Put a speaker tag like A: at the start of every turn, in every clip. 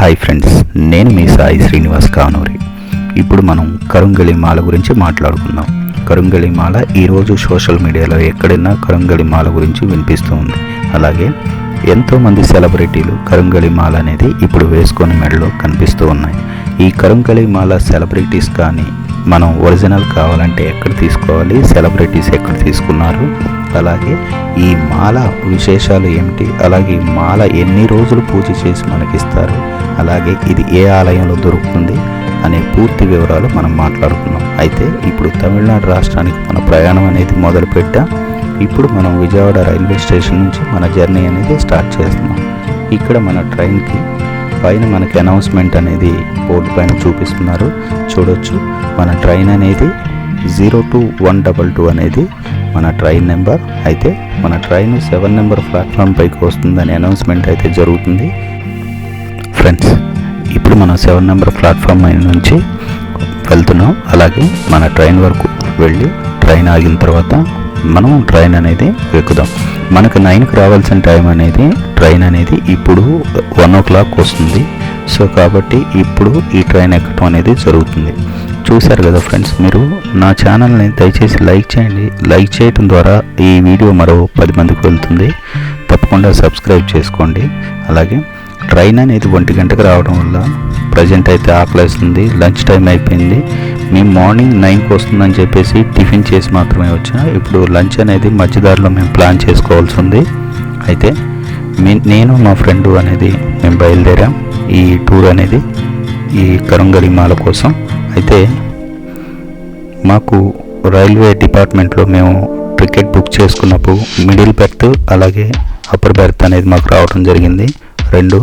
A: Hi friends, నేను మీ సాయి శ్రీనివాస్ కానూరి. ఇప్పుడు మనం కరుంగళి మాల గురించి మాట్లాడుకుందాం. కరుంగళి మాల ఈరోజు సోషల్ మీడియాలో ఎక్కడైనా కరుంగళి మాల గురించి వినిపిస్తూ ఉంది. అలాగే ఎంతోమంది సెలబ్రిటీలు కరుంగళి మాల అనేది ఇప్పుడు వేసుకొని మెడలో కనిపిస్తూ ఉన్నాయి. ఈ కరుంగళి మాల సెలబ్రిటీస్ కానీ మనం ఒరిజినల్ కావాలంటే ఎక్కడ తీసుకోవాలి, సెలబ్రిటీస్ ఎక్కడ తీసుకున్నారు, అలాగే ఈ మాల విశేషాలు ఏమిటి, అలాగే ఈ మాల ఎన్ని రోజులు పూజ చేసి మనకిస్తారు, అలాగే ఇది ఏ ఆలయంలో దొరుకుతుంది అనే పూర్తి వివరాలు మనం మాట్లాడుకున్నాం. అయితే ఇప్పుడు తమిళనాడు రాష్ట్రానికి మన ప్రయాణం అనేది మొదలుపెట్టాం. ఇప్పుడు మనం విజయవాడ రైల్వే స్టేషన్ నుంచి మన జర్నీ అనేది స్టార్ట్ చేస్తున్నాం. ఇక్కడ మన ట్రైన్కి పైన మనకి అనౌన్స్మెంట్ అనేది బోర్డు పైన చూపిస్తున్నారు, చూడొచ్చు. మన ట్రైన్ అనేది 02122 అనేది మన ట్రైన్ నెంబర్. అయితే మన ట్రైన్ 7 నెంబర్ ప్లాట్ఫామ్ పైకి వస్తుందని అనౌన్స్మెంట్ అయితే జరుగుతుంది. ఫ్రెండ్స్, ఇప్పుడు మనం 7 నెంబర్ ప్లాట్ఫామ్ నుంచి వెళ్తున్నాం. అలాగే మన ట్రైన్ వరకు వెళ్ళి ట్రైన్ ఆగిన తర్వాత మనం ట్రైన్ అనేది ఎక్కుదాం. మనకు 9కి రావాల్సిన టైం అనేది ట్రైన్ అనేది ఇప్పుడు 1 o'clock వస్తుంది. సో కాబట్టి ఇప్పుడు ఈ ట్రైన్ ఎక్కడం అనేది జరుగుతుంది. చూశారు కదా ఫ్రెండ్స్, మీరు నా ఛానల్ని దయచేసి లైక్ చేయండి. లైక్ చేయడం ద్వారా ఈ వీడియో మరో 10 మందికి వెళ్తుంది. తప్పకుండా సబ్స్క్రైబ్ చేసుకోండి. అలాగే ట్రైన్ అనేది 1 గంటకు రావడం వల్ల ప్రజెంట్ అయితే ఆకలేస్తుంది, లంచ్ టైం అయిపోయింది. మేము మార్నింగ్ 9కి వస్తుందని చెప్పేసి టిఫిన్ చేసి మాత్రమే వచ్చాం. ఇప్పుడు లంచ్ అనేది మధ్యదారిలో మేము ప్లాన్ చేసుకోవాల్సి ఉంది. అయితే నేను మా ఫ్రెండ్ అనేది మేము బయలుదేరాం ఈ టూర్ అనేది ఈ కరుంగళి మాల కోసం. అయితే మాకు రైల్వే డిపార్ట్మెంట్లో మేము టికెట్ బుక్ చేసుకున్నప్పుడు మిడిల్ బెర్త్ అలాగే అప్పర్ బెర్త్ అనేది మాకు రావడం జరిగింది. 2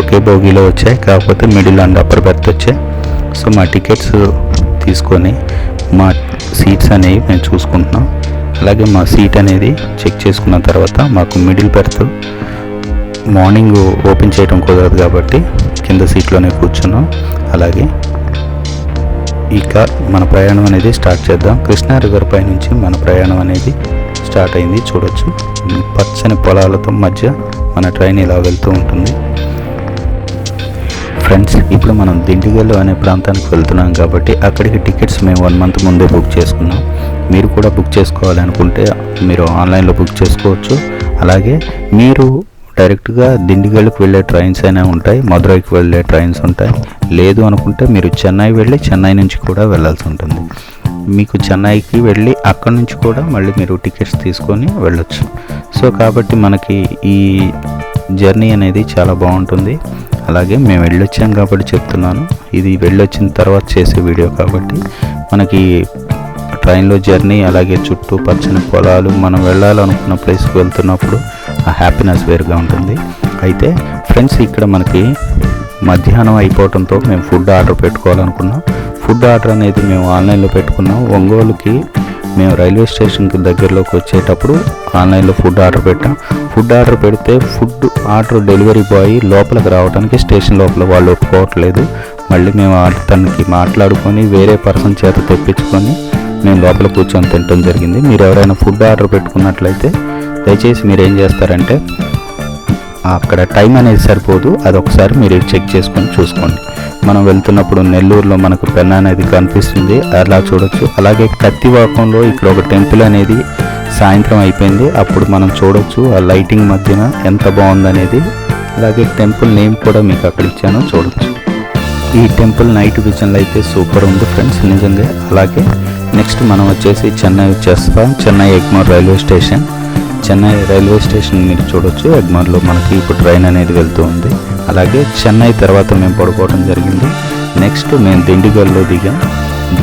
A: ఒకే బోగీలో వచ్చాయి, కాకపోతే మిడిల్ అండ్ అప్పర్ బెర్త్ వచ్చాయి. సో మా టికెట్స్ తీసుకొని మా సీట్స్ అనేవి మేము చూసుకుంటున్నాం. అలాగే మా సీట్ అనేది చెక్ చేసుకున్న తర్వాత మాకు మిడిల్ బెర్త్ మార్నింగ్ ఓపెన్ చేయడం కుదరదు కాబట్టి కింద సీట్లోనే కూర్చున్నాం. అలాగే ఇక మన ప్రయాణం అనేది స్టార్ట్ చేద్దాం. కృష్ణా రివర్ పై నుంచి మన ప్రయాణం అనేది స్టార్ట్ అయింది. చూడొచ్చు, పచ్చని పొలాలతో మధ్య మన ట్రైన్ ఇలా వెళ్తూ ఉంటుంది. ఫ్రెండ్స్, ఇప్పుడు మనం దిండిగల్ అనే ప్రాంతానికి వెళ్తున్నాం కాబట్టి అక్కడికి టికెట్స్ మేము 1 month ముందే బుక్ చేసుకున్నాం. మీరు కూడా బుక్ చేసుకోవాలనుకుంటే మీరు ఆన్లైన్లో బుక్ చేసుకోవచ్చు. అలాగే మీరు డైరెక్ట్గా దిండిగల్కి వెళ్ళే ట్రైన్స్ అయినా ఉంటాయి, మధురైకి వెళ్ళే ట్రైన్స్ ఉంటాయి. లేదు అనుకుంటే మీరు చెన్నై వెళ్ళి చెన్నై నుంచి కూడా వెళ్ళాల్సి ఉంటుంది. మీకు చెన్నైకి వెళ్ళి అక్కడి నుంచి కూడా మళ్ళీ మీరు టికెట్స్ తీసుకొని వెళ్ళొచ్చు. సో కాబట్టి మనకి ఈ జర్నీ అనేది చాలా బాగుంటుంది. అలాగే మేము వెళ్ళొచ్చాం కాబట్టి చెప్తున్నాను, ఇది వెళ్ళొచ్చిన తర్వాత చేసే వీడియో కాబట్టి మనకి ట్రైన్లో జర్నీ అలాగే చుట్టూ పచ్చని పొలాలు మనం వెళ్ళాలనుకున్న ప్లేస్కి వెళ్తున్నప్పుడు ఆ హ్యాపీనెస్ వేరుగా ఉంటుంది. అయితే ఫ్రెండ్స్, ఇక్కడ మనకి మధ్యాహ్నం అయిపోవడంతో మేము ఫుడ్ ఆర్డర్ పెట్టుకోవాలనుకున్నాం. ఫుడ్ ఆర్డర్ అనేది మేము ఆన్లైన్లో పెట్టుకున్నాం. ఒంగోలుకి మేము రైల్వే స్టేషన్కి దగ్గరలోకి వచ్చేటప్పుడు ఆన్లైన్లో ఫుడ్ ఆర్డర్ పెట్టాం. ఫుడ్ ఆర్డర్ పెడితే ఫుడ్ ఆర్డర్ డెలివరీ బాయ్ లోపలికి రావడానికి స్టేషన్ లోపల వాళ్ళు ఒప్పుకోవట్లేదు. మళ్ళీ మేము తనకి మాట్లాడుకొని వేరే పర్సన్ చేత తెప్పించుకొని మేము లోపల కూర్చొని తినడం జరిగింది. మీరు ఎవరైనా ఫుడ్ ఆర్డర్ పెట్టుకున్నట్లయితే దయచేసి మీరు ఏం చేస్తారంటే అక్కడ టైం అనేది సరిపోదు, అదొకసారి మీరు చెక్ చేసుకొని చూసుకోండి. మనం వెళ్తున్నప్పుడు నెల్లూరులో మనకు పెన్నా అనేది కనిపిస్తుంది, అలా చూడొచ్చు. అలాగే కత్తివాకంలో ఇక్కడ ఒక టెంపుల్ అనేది సాయంత్రం అయిపోయింది, అప్పుడు మనం చూడొచ్చు ఆ లైటింగ్ మధ్యన ఎంత బాగుందనేది. అలాగే టెంపుల్ నేమ్ కూడా మీకు అక్కడ ఇచ్చాను, చూడొచ్చు. ఈ టెంపుల్ నైట్ విజన్లో అయితే సూపర్ ఉంది ఫ్రెండ్స్, నిజంగా. అలాగే నెక్స్ట్ మనం వచ్చేసి చెన్నై వచ్చేస్తాం. Chennai Egmore railway station. Chennai railway station మీరు చూడొచ్చు, ఎగ్మోర్లో మనకి ఇప్పుడు ట్రైన్ అనేది వెళ్తూ ఉంది. అలాగే చెన్నై తర్వాత మేము పడుకోవడం జరిగింది. నెక్స్ట్ మేము దిండిగల్లో దిగాం.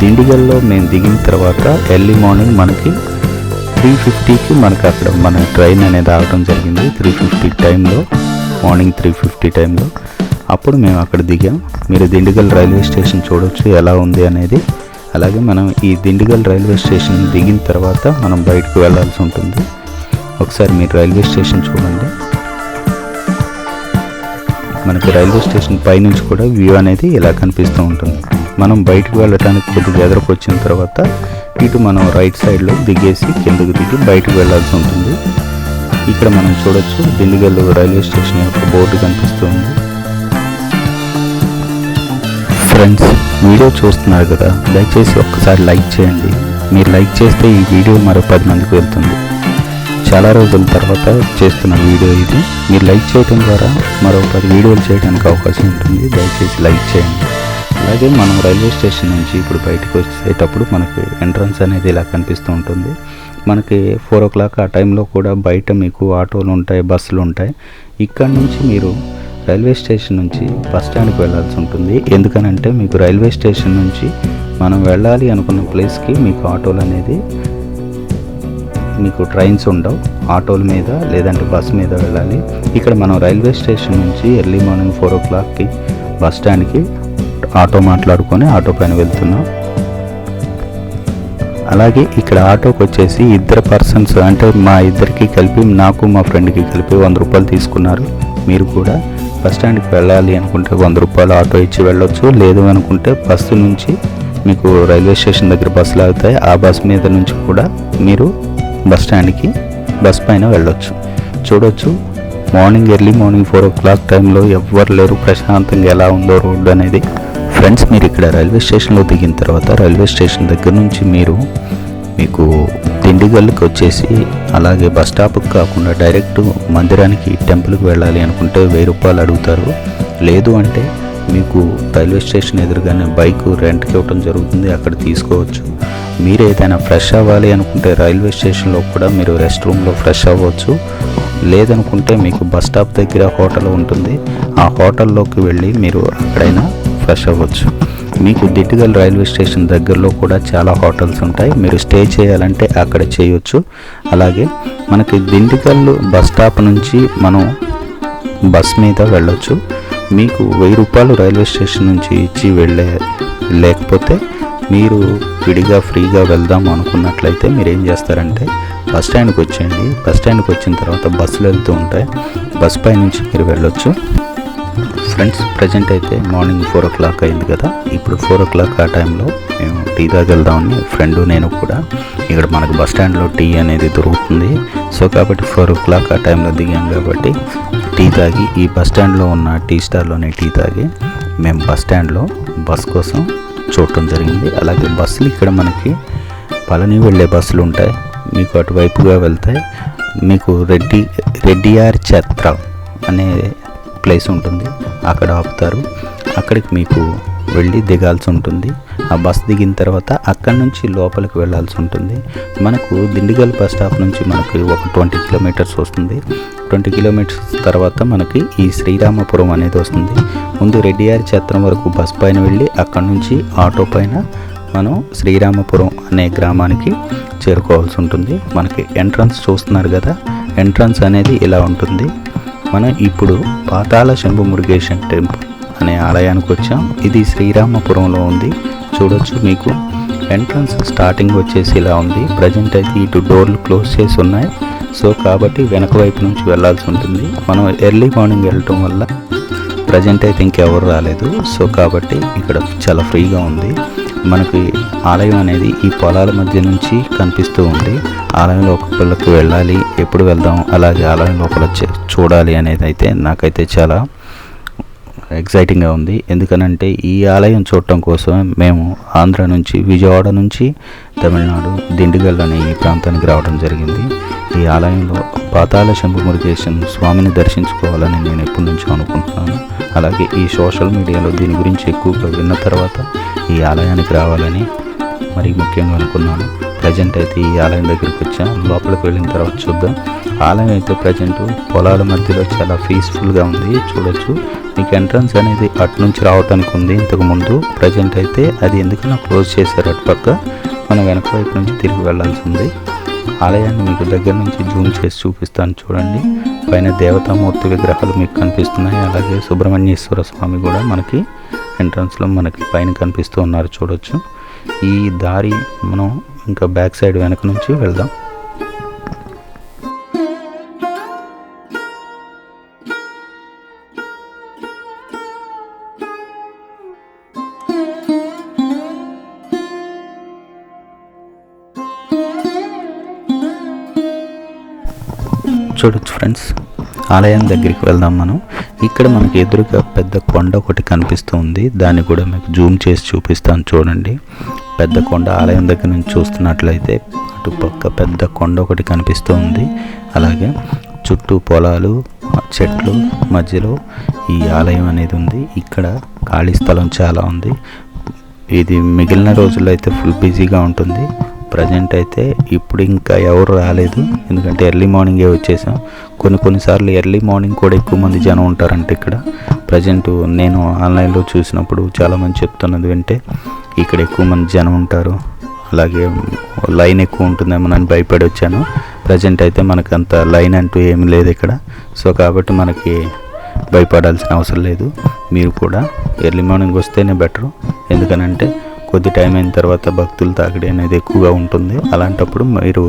A: దిండిగల్లో మేము దిగిన తర్వాత ఎర్లీ మార్నింగ్ మనకి 3:50కి మనకి అక్కడ మన ట్రైన్ అనేది ఆగడం జరిగింది. 3:50 టైంలో, మార్నింగ్ 3:50 టైంలో అప్పుడు మేము అక్కడ దిగాం. మీరు దిండిగల్ రైల్వే స్టేషన్ చూడొచ్చు ఎలా ఉంది అనేది. అలాగే మనం ఈ దిండిగల్ రైల్వే స్టేషన్ దిగిన తర్వాత మనం బయటకు వెళ్ళాల్సి ఉంటుంది. ఒకసారి మీరు రైల్వే స్టేషన్ చూడండి. మనకి రైల్వే స్టేషన్ పైనుంచి కూడా వ్యూ అనేది ఇలా కనిపిస్తూ ఉంటుంది. మనం బయటకు వెళ్ళడానికి కొద్దిగా ఎదురుకు వచ్చిన తర్వాత ఇటు మనం రైట్ సైడ్లో దిగేసి కిందకు దిగి బయటకు వెళ్ళాల్సి ఉంటుంది. ఇక్కడ మనం చూడొచ్చు దిండిగల్ రైల్వే స్టేషన్ యొక్క బోర్డు కనిపిస్తుంది. ఫ్రెండ్స్, వీడియో చూస్తున్నారు కదా, దయచేసి ఒక్కసారి లైక్ చేయండి. మీరు లైక్ చేస్తే ఈ వీడియో మరో 10 మందికి వెళ్తుంది. చాలా రోజుల తర్వాత చేస్తున్న వీడియో ఇది. మీరు లైక్ చేయడం ద్వారా మరో 10 వీడియోలు చేయడానికి అవకాశం ఉంటుంది. దయచేసి లైక్ చేయండి. అలాగే మనం రైల్వే స్టేషన్ నుంచి ఇప్పుడు బయటకు వచ్చేటప్పుడు మనకి ఎంట్రన్స్ అనేది ఇలా కనిపిస్తూ ఉంటుంది. మనకి 4 o'clock ఆ టైంలో కూడా బయట మీకు ఆటోలు ఉంటాయి, బస్సులు ఉంటాయి. ఇక్కడ నుంచి మీరు రైల్వే స్టేషన్ నుంచి బస్ స్టాండ్కి వెళ్ళాల్సి ఉంటుంది. ఎందుకనంటే మీకు రైల్వే స్టేషన్ నుంచి మనం వెళ్ళాలి అనుకున్న ప్లేస్కి మీకు ఆటోలు అనేది, మీకు ట్రైన్స్ ఉండవు. ఆటోల మీద లేదంటే బస్ మీద వెళ్ళాలి. ఇక్కడ మనం రైల్వే స్టేషన్ నుంచి ఎర్లీ మార్నింగ్ 4 o'clockకి బస్ స్టాండ్కి ఆటో మాట్లాడుకొని ఆటో పైన వెళ్తున్నాం. అలాగే ఇక్కడ ఆటోకి వచ్చేసి 2 పర్సన్స్, అంటే మా ఇద్దరికి కలిపి, నాకు మా ఫ్రెండ్కి కలిపి 100 రూపాయలు తీసుకున్నారు. మీరు కూడా బస్ స్టాండ్కి వెళ్ళాలి అనుకుంటే 100 రూపాయలు ఆటో ఇచ్చి వెళ్ళొచ్చు. లేదు అనుకుంటే బస్సు నుంచి మీకు రైల్వే స్టేషన్ దగ్గర బస్సులు ఆగుతాయి. ఆ బస్ మీద నుంచి కూడా మీరు బస్ స్టాండ్కి బస్ పైన వెళ్ళొచ్చు. చూడొచ్చు, ఎర్లీ మార్నింగ్ 4 o'clock టైంలో ఎవ్వరు లేరు. ప్రశాంతంగా ఎలా ఉందో రోడ్డు అనేది. ఫ్రెండ్స్, మీరు ఇక్కడ రైల్వే స్టేషన్లో దిగిన తర్వాత రైల్వే స్టేషన్ దగ్గర నుంచి మీకు దిండిగల్కి వచ్చేసి, అలాగే బస్ స్టాప్కి కాకుండా డైరెక్ట్ మందిరానికి, టెంపుల్కి వెళ్ళాలి అనుకుంటే 1000 రూపాయలు అడుగుతారు. లేదు అంటే మీకు రైల్వే స్టేషన్ ఎదురుగానే బైక్ రెంట్కి ఇవ్వడం జరుగుతుంది, అక్కడ తీసుకోవచ్చు. మీరు ఏదైనా ఫ్రెష్ అవ్వాలి అనుకుంటే రైల్వే స్టేషన్లో కూడా మీరు రెస్ట్ రూమ్లో ఫ్రెష్ అవ్వచ్చు. లేదనుకుంటే మీకు బస్ స్టాప్ దగ్గర హోటల్ ఉంటుంది, ఆ హోటల్లోకి వెళ్ళి మీరు అక్కడైనా ఫ్రెష్ అవ్వచ్చు. మీకు దిండిగల్ రైల్వే స్టేషన్ దగ్గరలో కూడా చాలా హోటల్స్ ఉంటాయి. మీరు స్టే చేయాలంటే అక్కడ చేయొచ్చు. అలాగే మనకి దిండిగల్ బస్ స్టాప్ నుంచి మనం బస్ మీద వెళ్ళొచ్చు. మీకు 1000 రూపాయలు రైల్వే స్టేషన్ నుంచి ఇచ్చి లేకపోతే మీరు విడిగా ఫ్రీగా వెళ్దాం అనుకున్నట్లయితే మీరు ఏం చేస్తారంటే బస్ స్టాండ్కి వచ్చేయండి. బస్ స్టాండ్కి వచ్చిన తర్వాత బస్సులు వెళ్తూ ఉంటాయి, బస్ పై నుంచి మీరు వెళ్ళొచ్చు. ఫ్రెండ్స్, ప్రజెంట్ అయితే మార్నింగ్ 4 o'clock అయింది కదా. ఇప్పుడు 4 o'clock ఆ టైంలో మేము టీ తాగెళ్దామని ఫ్రెండ్ నేను కూడా, ఇక్కడ మనకు బస్ స్టాండ్లో టీ అనేది దొరుకుతుంది. సో కాబట్టి 4 o'clock ఆ టైంలో దిగాం కాబట్టి టీ తాగి, ఈ బస్ స్టాండ్లో ఉన్న టీ స్టాల్లోనే టీ తాగి మేము బస్ స్టాండ్లో బస్ కోసం చూడటం జరిగింది. అలాగే బస్సులు ఇక్కడ మనకి పళని వెళ్ళే బస్సులు ఉంటాయి. మీకు అటువైపుగా వెళ్తాయి. మీకు రెడ్డియార్ ఛత్ర అనే ప్లేస్ ఉంటుంది, అక్కడ ఆపుతారు. అక్కడికి మీకు వెళ్ళి దిగాల్సి ఉంటుంది. ఆ బస్ దిగిన తర్వాత అక్కడి నుంచి లోపలికి వెళ్ళాల్సి ఉంటుంది. మనకు దిండిగల్ బస్ స్టాప్ నుంచి మనకి ఒక 20 kilometers వస్తుంది. 20 kilometers తర్వాత మనకి ఈ శ్రీరామపురం అనేది వస్తుంది. ముందు రెడ్డియార్ ఛత్రం వరకు బస్ పైన వెళ్ళి అక్కడి నుంచి ఆటో పైన మనం శ్రీరామపురం అనే గ్రామానికి చేరుకోవాల్సి ఉంటుంది. మనకి ఎంట్రన్స్ చూస్తున్నారు కదా, ఎంట్రన్స్ అనేది ఇలా ఉంటుంది. మనం ఇప్పుడు పాతాళ శంభు మురుగేశన్ టెంపుల్ అనే ఆలయానికి వచ్చాం. ఇది శ్రీరామపురంలో ఉంది. చూడొచ్చు, మీకు ఎంట్రన్స్ స్టార్టింగ్ వచ్చేసి ఇలా ఉంది. ప్రజెంట్ అయితే ఇటు డోర్లు క్లోజ్ చేసి ఉన్నాయి. సో కాబట్టి వెనక వైపు నుంచి వెళ్ళాల్సి ఉంటుంది. మనం ఎర్లీ మార్నింగ్ వెళ్ళటం వల్ల ప్రజెంట్ అయితే ఇంకెవరు రాలేదు. సో కాబట్టి ఇక్కడ చాలా ఫ్రీగా ఉంది. మనకి ఆలయం అనేది ఈ పొలాల మధ్య నుంచి కనిపిస్తూ ఉంది. ఆలయం లోపలికి వెళ్ళాలి, ఎప్పుడు వెళ్దాం, అలాగే ఆలయం లోపల చూడాలి అనేది అయితే నాకైతే చాలా ఎగ్జైటింగ్గా ఉంది. ఎందుకనంటే ఈ ఆలయం చూడటం కోసం మేము ఆంధ్ర నుంచి, విజయవాడ నుంచి తమిళనాడు దిండిగల్ అనే ఈ ప్రాంతానికి రావడం జరిగింది. ఈ ఆలయంలో పాతాళ శంభు మురుగేశన్ స్వామిని దర్శించుకోవాలని నేను ఎప్పటి నుంచో అనుకుంటున్నాను. అలాగే ఈ సోషల్ మీడియాలో దీని గురించి ఎక్కువగా విన్న తర్వాత ఈ ఆలయానికి రావాలని మరి ముఖ్యంగా అనుకున్నాను. ప్రజెంట్ అయితే ఈ ఆలయం దగ్గరికి వచ్చాం. లోపలికి వెళ్ళిన తర్వాత చూద్దాం. ఆలయం అయితే ప్రజెంట్ పొలాల మధ్యలో చాలా పీస్ఫుల్గా ఉంది. చూడొచ్చు, మీకు ఎంట్రన్స్ అనేది అటు నుంచి రావడానికి ఉంది ఇంతకుముందు. ప్రజెంట్ అయితే అది ఎందుకన్నా క్లోజ్ చేశారు అటుపక్క. మనం వెనక వైపు నుంచి తిరిగి వెళ్ళాల్సి ఉంది. ఆలయాన్ని మీకు దగ్గర నుంచి జూమ్ చేసి చూపిస్తాను చూడండి. పైన దేవతామూర్తి విగ్రహాలు మీకు కనిపిస్తున్నాయి. అలాగే సుబ్రహ్మణ్యేశ్వర స్వామి కూడా మనకి ఎంట్రన్స్లో మనకి పైన కనిపిస్తూ ఉన్నారు. చూడొచ్చు, ఈ దారి మనం ఇంకా బ్యాక్ సైడ్ వెనక నుంచి వెళ్దాం. చూడొచ్చు ఫ్రెండ్స్, ఆలయం దగ్గరికి వెళ్దాం మనం. ఇక్కడ మనకి ఎదురుగా పెద్ద కొండ ఒకటి కనిపిస్తుంది. దాన్ని కూడా మీకు జూమ్ చేసి చూపిస్తాను చూడండి. పెద్ద కొండ ఆలయం దగ్గర నుంచి చూస్తున్నట్లయితే అటుపక్క పెద్ద కొండ ఒకటి కనిపిస్తుంది. అలాగే చుట్టూ పొలాలు, చెట్లు మధ్యలో ఈ ఆలయం అనేది ఉంది. ఇక్కడ ఖాళీ స్థలం చాలా ఉంది. ఇది మిగిలిన రోజుల్లో అయితే ఫుల్ బిజీగా ఉంటుంది. ప్రజెంట్ అయితే ఇప్పుడు ఇంకా ఎవరు రాలేదు, ఎందుకంటే ఎర్లీ మార్నింగే వచ్చేసాం. కొన్నిసార్లు ఎర్లీ మార్నింగ్ కూడా ఎక్కువ మంది జనం ఉంటారంటే ఇక్కడ. ప్రజెంట్ నేను ఆన్లైన్లో చూసినప్పుడు చాలామంది చెప్తున్నది వింటే ఇక్కడ ఎక్కువ మంది జనం ఉంటారు, అలాగే లైన్ ఎక్కువ ఉంటుందేమో అని భయపడి వచ్చాను. ప్రజెంట్ అయితే మనకు అంత లైన్ అంటూ ఏమీ లేదు ఇక్కడ. సో కాబట్టి మనకి భయపడాల్సిన అవసరం లేదు. మీరు కూడా ఎర్లీ మార్నింగ్ వస్తేనే బెటరు, ఎందుకనంటే కొద్ది టైం అయిన తర్వాత భక్తుల తాకిడి అనేది ఎక్కువగా ఉంటుంది. అలాంటప్పుడు మీరు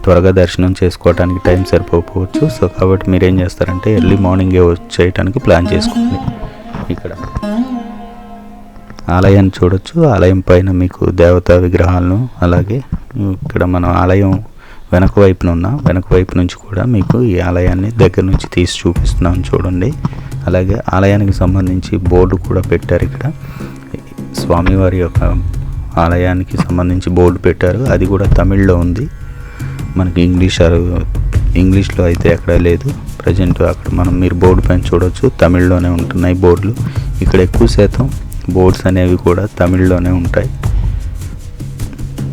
A: త్వరగా దర్శనం చేసుకోవడానికి టైం సరిపోవచ్చు. సో కాబట్టి మీరు ఏం చేస్తారంటే ఎర్లీ మార్నింగే వచ్చేయడానికి ప్లాన్ చేసుకోండి. ఇక్కడ ఆలయాన్ని చూడొచ్చు. ఆలయం పైన మీకు దేవతా విగ్రహాలను, అలాగే ఇక్కడ మన ఆలయం వెనక వైపు నుంచి కూడా మీకు ఈ ఆలయాన్ని దగ్గర నుంచి తీసి చూపిస్తున్నాను చూడండి. అలాగే ఆలయానికి సంబంధించి బోర్డు కూడా పెట్టారు. ఇక్కడ స్వామివారి యొక్క ఆలయానికి సంబంధించి బోర్డు పెట్టారు. అది కూడా తమిళ్లో ఉంది. మనకి ఇంగ్లీష్లో అయితే ఎక్కడ లేదు. ప్రజెంట్ అక్కడ మీరు బోర్డు పైన చూడవచ్చు, తమిళ్లోనే ఉంటున్నాయి బోర్డులు. ఇక్కడ ఎక్కువ శాతం బోర్డ్స్ అనేవి కూడా తమిళ్లోనే ఉంటాయి.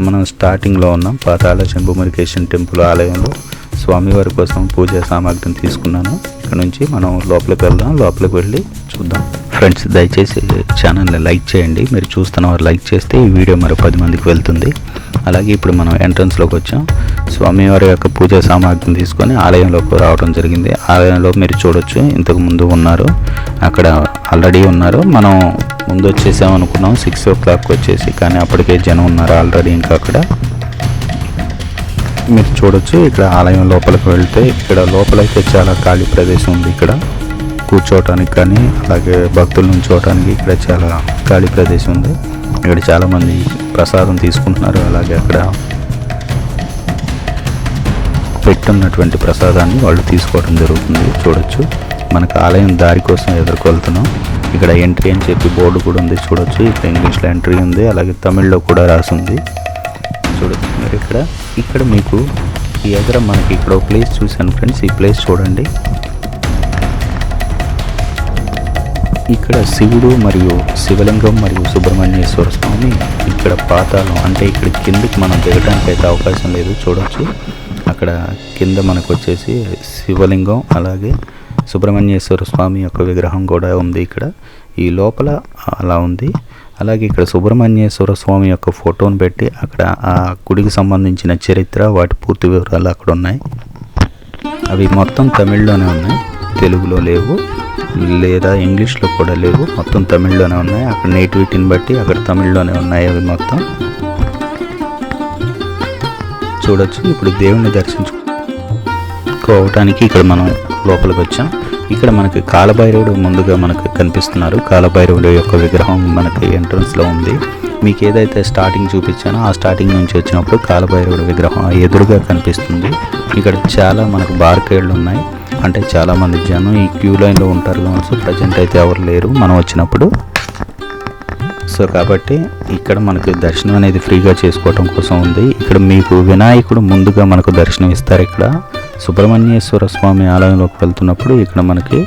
A: మనం స్టార్టింగ్లో ఉన్నాం పాతాళ శంభుమురికేశన్ టెంపుల్ ఆలయంలో. స్వామివారి కోసం పూజా సామాగ్రిని తీసుకున్నాను. ఇక్కడ నుంచి మనం లోపలికి వెళ్దాం. లోపలికి వెళ్ళి చూద్దాం. ఫ్రెండ్స్, దయచేసి ఛానల్ని లైక్ చేయండి. మీరు చూస్తున్న వారు లైక్ చేస్తే ఈ వీడియో మరి 10 మందికి వెళ్తుంది. అలాగే ఇప్పుడు మనం ఎంట్రన్స్లోకి వచ్చాం. స్వామివారి యొక్క పూజా సామాగ్రిని తీసుకొని ఆలయంలోకి రావడం జరిగింది. ఆలయంలో మీరు చూడొచ్చు, ఇంతకు ముందు ఉన్నారు, అక్కడ ఆల్రెడీ ఉన్నారు. మనం ముందు వచ్చేసాం అనుకున్నాం 6 o'clock వచ్చేసి, కానీ అప్పటికే జనం ఉన్నారు ఆల్రెడీ. ఇంకా అక్కడ మీరు చూడొచ్చు. ఇక్కడ ఆలయం లోపలికి వెళ్తే ఇక్కడ లోపలైతే చాలా ఖాళీ ప్రదేశం ఉంది. ఇక్కడ కూర్చోవటానికి కానీ అలాగే భక్తులు నుంచోవటానికి ఇక్కడ చాలా ఖాళీ ప్రదేశం ఉంది. ఇక్కడ చాలామంది ప్రసాదం తీసుకుంటున్నారు. అలాగే అక్కడ పెట్టున్నటువంటి ప్రసాదాన్ని వాళ్ళు తీసుకోవడం జరుగుతుంది. చూడొచ్చు, మనకు ఆలయం దారి కోసం ఎదుర్కొళ్తున్నాం. ఇక్కడ ఎంట్రీ అని చెప్పి బోర్డు కూడా ఉంది చూడొచ్చు. ఇక్కడ ఇంగ్లీష్లో ఎంట్రీ ఉంది, అలాగే తమిళ్లో కూడా రాసి ఉంది చూడొచ్చు. మీరు ఇక్కడ మీకు ఈ ఎదుర మనకి ఇక్కడ ఒక ప్లేస్ చూశాను ఫ్రెండ్స్. ఈ ప్లేస్ చూడండి. ఇక్కడ శివుడు మరియు శివలింగం మరియు సుబ్రహ్మణ్యేశ్వర స్వామి ఇక్కడ పాతాళం, అంటే ఇక్కడ కిందకి మనం దిగడానికి అయితే అవకాశం లేదు. చూడొచ్చు, అక్కడ కింద మనకు వచ్చేసి శివలింగం అలాగే సుబ్రహ్మణ్యేశ్వర స్వామి యొక్క విగ్రహం కూడా ఉంది. ఇక్కడ ఈ లోపల అలా ఉంది. అలాగే ఇక్కడ సుబ్రహ్మణ్యేశ్వర స్వామి యొక్క ఫోటోను పెట్టి అక్కడ ఆ గుడికి సంబంధించిన చరిత్ర, వాటి పూర్తి వివరాలు అక్కడ ఉన్నాయి. అవి మొత్తం తమిళ్లోనే ఉన్నాయి, తెలుగులో లేవు, లేదా ఇంగ్లీష్లో కూడా లేవు. మొత్తం తమిళ్లోనే ఉన్నాయి. అక్కడ నేటివిటీని బట్టి అక్కడ తమిళ్లోనే ఉన్నాయి అవి మొత్తం. చూడొచ్చు. ఇప్పుడు దేవుణ్ణి దర్శించుకోవటానికి ఇక్కడ మనం లోపలికి వచ్చాం. ఇక్కడ మనకి కాలభైరవుడు ముందుగా మనకు కనిపిస్తున్నారు. కాలభైరవుడు యొక్క విగ్రహం మనకి ఎంట్రన్స్లో ఉంది. మీకు ఏదైతే స్టార్టింగ్ చూపించానో ఆ స్టార్టింగ్ నుంచి వచ్చినప్పుడు కాలభైరవుడు విగ్రహం ఎదురుగా కనిపిస్తుంది. ఇక్కడ చాలా మనకు బార్కేడ్లు ఉన్నాయి, అంటే చాలామంది జనం ఈ క్యూ లైన్లో ఉంటారు. కావచ్చు ప్రజెంట్ అయితే ఎవరు లేరు మనం వచ్చినప్పుడు. సో కాబట్టి ఇక్కడ మనకు దర్శనం అనేది ఫ్రీగా చేసుకోవటం కోసం ఉంది. ఇక్కడ మీకు వినాయకుడు ముందుగా మనకు దర్శనం ఇస్తారు. ఇక్కడ సుబ్రహ్మణ్యేశ్వర స్వామి ఆలయంలోకి వెళ్తున్నప్పుడు ఇక్కడ మనకి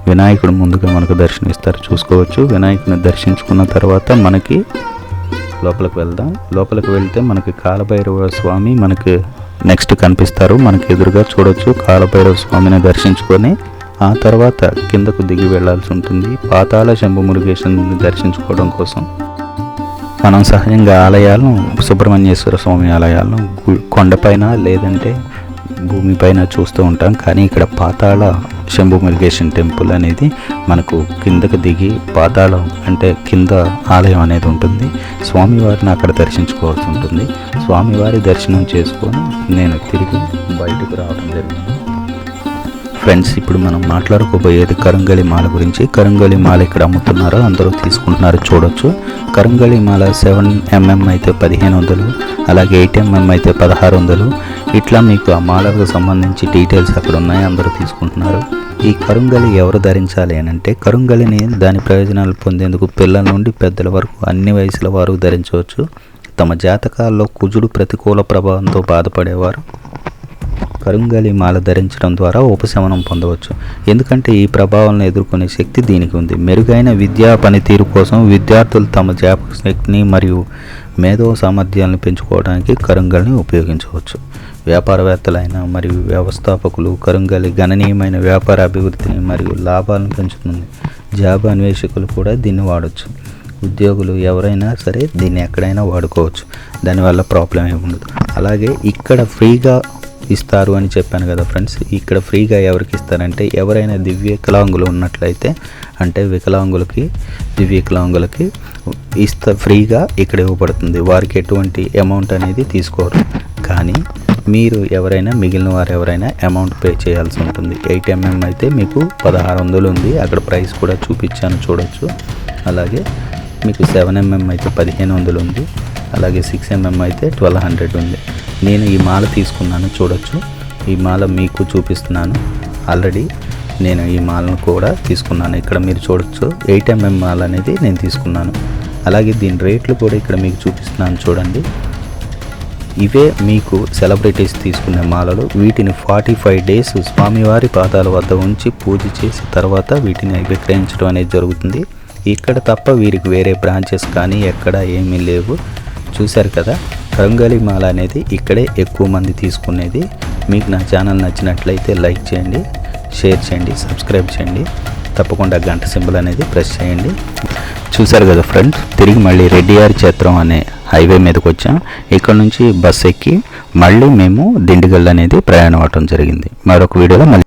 A: వినాయకుడు ముందుగా మనకు దర్శనం ఇస్తారు. చూసుకోవచ్చు. వినాయకుడిని దర్శించుకున్న తర్వాత మనకి లోపలికి వెళ్దాం. లోపలికి వెళ్తే మనకి కాలభైరవ స్వామి మనకి నెక్స్ట్ కనిపిస్తారు. మనకి ఎదురుగా చూడొచ్చు. కాలభైరవ స్వామిని దర్శించుకొని ఆ తర్వాత కిందకు దిగి వెళ్లాల్సి ఉంటుంది పాతాళ శంభుమురికేశన్ దర్శించుకోవడం కోసం. మనం సహజంగా ఆలయాలను, సుబ్రహ్మణ్యేశ్వర స్వామి ఆలయాలను కొండపైన లేదంటే భూమిపైన చూస్తూ ఉంటాం. కానీ ఇక్కడ పాతాళ శంభుమురికేశన్ టెంపుల్ అనేది మనకు కిందకు దిగి పాతాళం అంటే కింద ఆలయం అనేది ఉంటుంది. స్వామివారిని అక్కడ దర్శించుకోవాల్సి ఉంటుంది. స్వామివారి దర్శనం చేసుకొని నేను తిరిగి బయటకు రావడం జరిగింది. ఫ్రెండ్స్, ఇప్పుడు మనం మాట్లాడుకోబోయేది కరుంగళి మాల గురించి. కరుంగళి మాల ఇక్కడ అమ్ముతున్నారు, అందరూ తీసుకుంటున్నారు. చూడొచ్చు. కరుంగళి మాల 7mm అయితే 1500, అలాగే 8mm అయితే 1600. ఇట్లా మీకు ఆ మాలకు సంబంధించి డీటెయిల్స్ అక్కడ ఉన్నాయి, అందరూ తీసుకుంటున్నారు. ఈ కరుంగలి ఎవరు ధరించాలి అని అంటే, కరుంగలిని దాని ప్రయోజనాలు పొందేందుకు పిల్లల నుండి పెద్దల వరకు అన్ని వయసుల వారు ధరించవచ్చు. తమ జాతకాల్లో కుజుడు ప్రతికూల ప్రభావంతో బాధపడేవారు కరుంగలి మాల ధరించడం ద్వారా ఉపశమనం పొందవచ్చు. ఎందుకంటే ఈ ప్రభావాలను ఎదుర్కొనే శక్తి దీనికి ఉంది. మెరుగైన విద్యా పనితీరు కోసం విద్యార్థులు తమ జ్ఞాపక శక్తిని మరియు మేధో సామర్థ్యాలను పెంచుకోవడానికి కరుంగలిని ఉపయోగించవచ్చు. వ్యాపారవేత్తలైన మరియు వ్యవస్థాపకులు కరుంగలి గణనీయమైన వ్యాపార అభివృద్ధిని మరియు లాభాలను పెంచుతుంది. జాబ్ అన్వేషకులు కూడా దీన్ని వాడవచ్చు. ఉద్యోగులు ఎవరైనా సరే దీన్ని ఎక్కడైనా వాడుకోవచ్చు. దానివల్ల ప్రాబ్లం ఏమి ఉండదు. అలాగే ఇక్కడ ఫ్రీగా ఇస్తారు అని చెప్పాను కదా ఫ్రెండ్స్. ఇక్కడ ఫ్రీగా ఎవరికి ఇస్తారంటే, ఎవరైనా దివ్యకలాంగులు ఉన్నట్లయితే, అంటే వికలాంగులకి దివ్యకలాంగులకి ఫ్రీగా ఇక్కడ ఇవ్వబడుతుంది. వారికి ఎటువంటి అమౌంట్ అనేది తీసుకోరు. కానీ మీరు ఎవరైనా మిగిలిన వారు ఎవరైనా అమౌంట్ పే చేయాల్సి ఉంటుంది. 8mm అయితే మీకు 1600 ఉంది. అక్కడ ప్రైస్ కూడా చూపించాను, చూడొచ్చు. అలాగే మీకు 7mm అయితే 1500 ఉంది. అలాగే 6mm అయితే 1200 ఉంది. నేను ఈ మాల తీసుకున్నాను, చూడొచ్చు. ఈ మాల మీకు చూపిస్తున్నాను. ఆల్రెడీ నేను ఈ మాలను కూడా తీసుకున్నాను. ఇక్కడ మీరు చూడొచ్చు, 8mm మాల అనేది నేను తీసుకున్నాను. అలాగే దీని రేట్లు కూడా ఇక్కడ మీకు చూపిస్తున్నాను, చూడండి. ఇవే మీకు సెలబ్రిటీస్ తీసుకునే మాలలు. వీటిని 45 days స్వామివారి పాదాల వద్ద ఉంచి పూజ చేసిన తర్వాత వీటిని విక్రయించడం అనేది జరుగుతుంది. ఇక్కడ తప్ప వీరికి వేరే బ్రాంచెస్ కానీ ఎక్కడ ఏమీ లేవు. చూశారు కదా, కరుంగలి మాల అనేది ఇక్కడే ఎక్కువ మంది తీసుకునేది. మీకు నా ఛానల్ నచ్చినట్లయితే లైక్ చేయండి, షేర్ చేయండి, సబ్స్క్రైబ్ చేయండి. తప్పకుండా గంట సింబల్ అనేది ప్రెస్ చేయండి. చూశారు కదా ఫ్రెండ్స్, తిరిగి మళ్ళీ రెడ్డియార్ క్షేత్రం అనే హైవే మీదకి వచ్చాం. ఇక్కడ నుంచి బస్ ఎక్కి మళ్ళీ మేము దిండిగల్ అనేది ప్రయాణం అవటం జరిగింది. మరొక వీడియోలో మళ్ళీ